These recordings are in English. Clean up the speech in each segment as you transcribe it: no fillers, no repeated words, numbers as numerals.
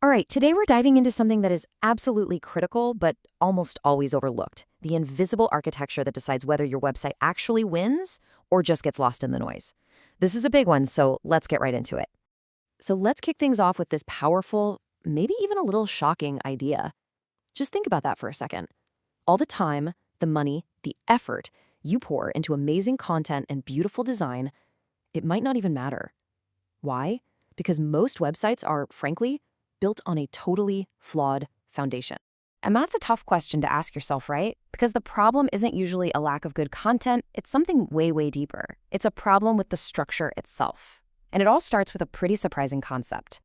All right, today we're diving into something that is absolutely critical but almost always overlooked, the invisible architecture that decides whether your website actually wins or just gets lost in the noise. This is a big one, so let's get right into it. So let's kick things off with this powerful, maybe even a little shocking idea. Just think about that for a second. All the time, the money, the effort you pour into amazing content and beautiful design, it might not even matter. Why? Because most websites are, frankly, built on a totally flawed foundation. And that's a tough question to ask yourself, right? Because the problem isn't usually a lack of good content, it's something way, way deeper. It's a problem with the structure itself. And it all starts with a pretty surprising concept.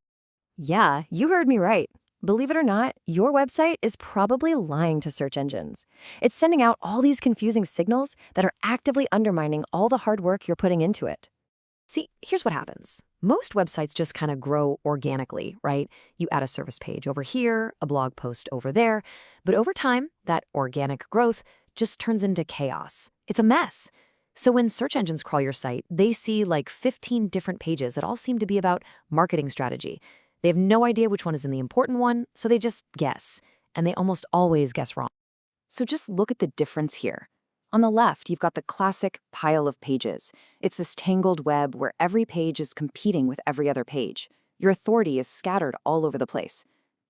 Yeah, you heard me right. Believe it or not, your website is probably lying to search engines. It's sending out all these confusing signals that are actively undermining all the hard work you're putting into it. See, here's what happens. Most websites just kind of grow organically, right? You add a service page over here, a blog post over there, but over time, that organic growth just turns into chaos. It's a mess. So when search engines crawl your site, they see like 15 different pages that all seem to be about marketing strategy. They have no idea which one is in the important one, so they just guess, and they almost always guess wrong. So just look at the difference here. On the left, you've got the classic pile of pages. It's this tangled web where every page is competing with every other page. Your authority is scattered all over the place.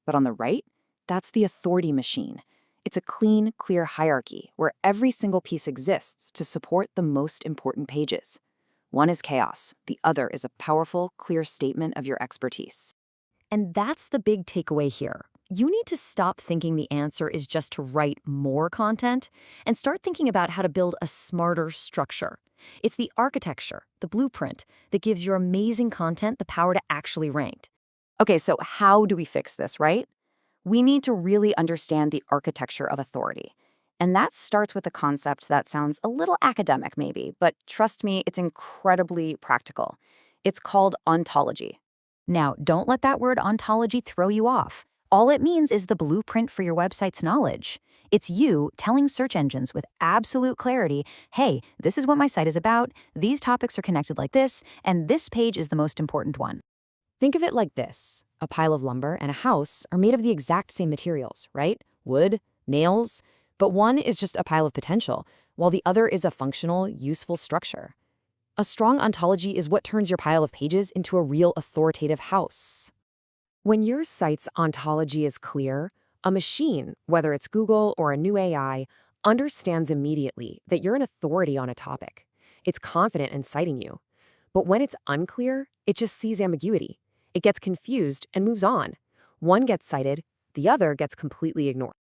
But on the right, that's the authority machine. It's a clean, clear hierarchy where every single piece exists to support the most important pages. One is chaos. The other is a powerful, clear statement of your expertise. And that's the big takeaway here. You need to stop thinking the answer is just to write more content and start thinking about how to build a smarter structure. It's the architecture, the blueprint, that gives your amazing content the power to actually rank. Okay, so how do we fix this, right? We need to really understand the architecture of authority. And that starts with a concept that sounds a little academic maybe, but trust me, it's incredibly practical. It's called ontology. Now, don't let that word ontology throw you off. All it means is the blueprint for your website's knowledge. It's you telling search engines with absolute clarity, hey, this is what my site is about, these topics are connected like this, and this page is the most important one. Think of it like this. A pile of lumber and a house are made of the exact same materials, right? Wood, nails, but one is just a pile of potential, while the other is a functional, useful structure. A strong ontology is what turns your pile of pages into a real authoritative house. When your site's ontology is clear, a machine, whether it's Google or a new AI, understands immediately that you're an authority on a topic. It's confident in citing you. But when it's unclear, it just sees ambiguity. It gets confused and moves on. One gets cited, the other gets completely ignored.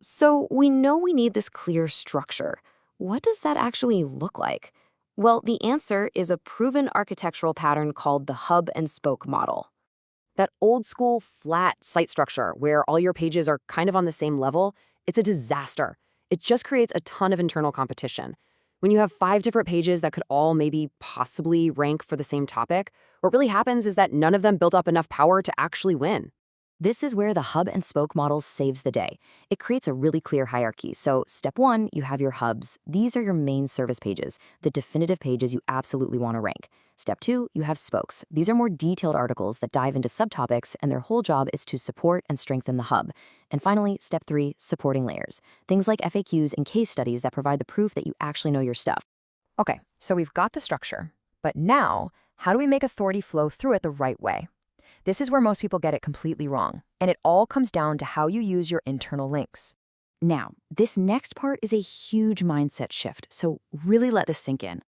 So we know we need this clear structure. What does that actually look like? Well, the answer is a proven architectural pattern called the hub and spoke model. That old school flat site structure where all your pages are kind of on the same level, it's a disaster. It just creates a ton of internal competition. When you have 5 different pages that could all maybe possibly rank for the same topic, what really happens is that none of them built up enough power to actually win. This is where the hub and spoke model saves the day. It creates a really clear hierarchy. So step 1, you have your hubs. These are your main service pages, the definitive pages you absolutely want to rank. Step 2, you have spokes. These are more detailed articles that dive into subtopics, and their whole job is to support and strengthen the hub. And finally, step 3, supporting layers. Things like FAQs and case studies that provide the proof that you actually know your stuff. Okay, so we've got the structure. But now, how do we make authority flow through it the right way? This is where most people get it completely wrong, and it all comes down to how you use your internal links. Now, this next part is a huge mindset shift, so really let this sink in.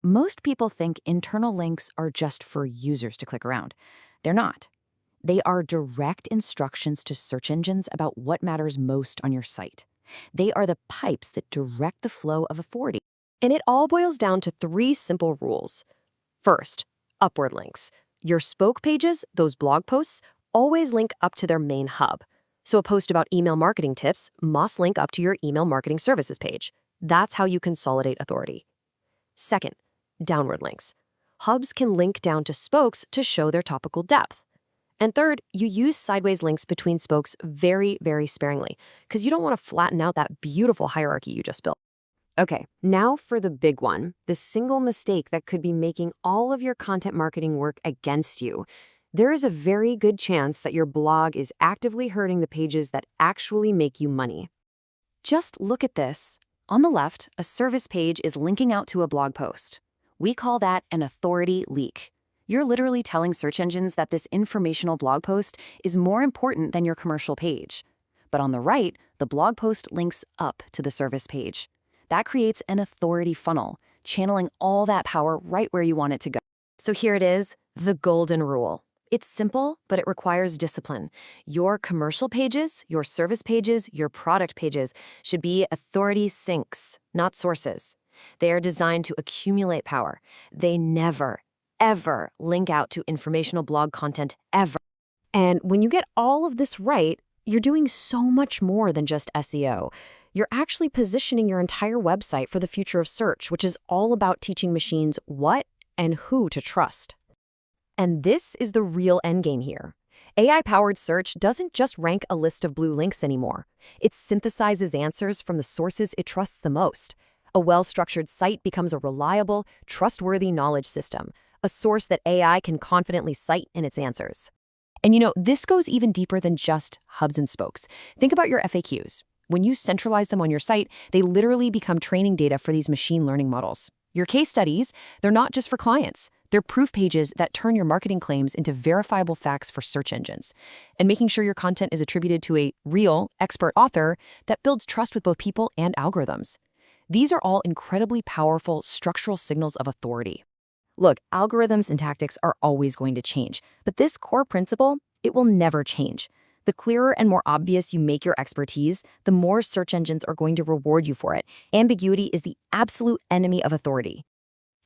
Most people think internal links are just for users to click around. They're not. They are direct instructions to search engines about what matters most on your site. They are the pipes that direct the flow of authority. And it all boils down to 3 simple rules. First, upward links. Your spoke pages, those blog posts, always link up to their main hub. So a post about email marketing tips must link up to your email marketing services page. That's how you consolidate authority. Second, downward links. Hubs can link down to spokes to show their topical depth. And third, you use sideways links between spokes very, very sparingly, because you don't want to flatten out that beautiful hierarchy you just built. Okay, now for the big one, the single mistake that could be making all of your content marketing work against you. there is a very good chance that your blog is actively hurting the pages that actually make you money. Just look at this. On the left, a service page is linking out to a blog post. We call that an authority leak. You're literally telling search engines that this informational blog post is more important than your commercial page. But on the right, the blog post links up to the service page. That creates an authority funnel, channeling all that power right where you want it to go. So here it is, the golden rule. It's simple, but it requires discipline. Your commercial pages, your service pages, your product pages should be authority sinks, not sources. They are designed to accumulate power. They never, ever link out to informational blog content ever. And when you get all of this right, you're doing so much more than just SEO. You're actually positioning your entire website for the future of search, which is all about teaching machines what and who to trust. And this is the real endgame here. AI-powered search doesn't just rank a list of blue links anymore. It synthesizes answers from the sources it trusts the most. A well-structured site becomes a reliable, trustworthy knowledge system, a source that AI can confidently cite in its answers. And this goes even deeper than just hubs and spokes. Think about your FAQs. When you centralize them on your site, they literally become training data for these machine learning models. Your case studies, they're not just for clients. They're proof pages that turn your marketing claims into verifiable facts for search engines. And making sure your content is attributed to a real, expert author that builds trust with both people and algorithms. These are all incredibly powerful structural signals of authority. Look, algorithms and tactics are always going to change, but this core principle, it will never change. The clearer and more obvious you make your expertise, the more search engines are going to reward you for it. Ambiguity is the absolute enemy of authority.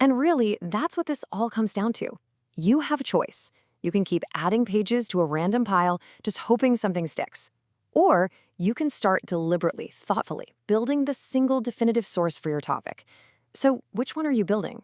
And really, that's what this all comes down to. You have a choice. You can keep adding pages to a random pile, just hoping something sticks. Or you can start deliberately, thoughtfully, building the single definitive source for your topic. So which one are you building?